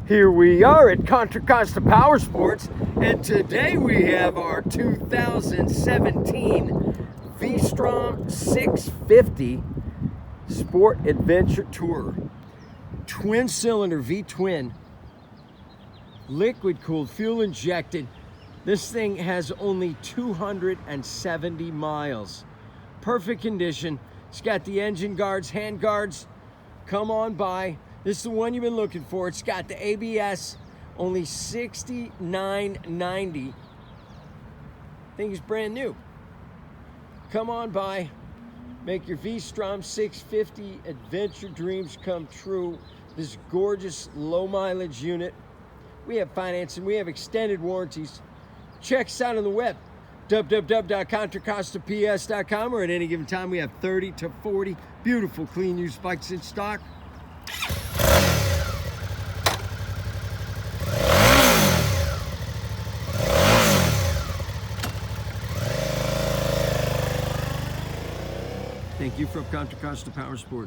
Here we are at Contra Costa Powersports, and today we have our 2017 VStrom 650 Sport Adventure Tourer. Twin cylinder V-twin, liquid cooled, fuel injected. This thing has only 270 miles. Perfect condition. It's got the engine guards, hand guards. Come on by. This is the one you've been looking for. It's got the ABS, only $69.90. Thing is brand new. Come on by. Make your VStrom 650 adventure dreams come true. This gorgeous low mileage unit. We have financing, we have extended warranties. Check us out on the web, www.contracostaps.com, or at any given time we have 30 to 40 beautiful clean used bikes in stock. Thank you from Contra Costa Powersports.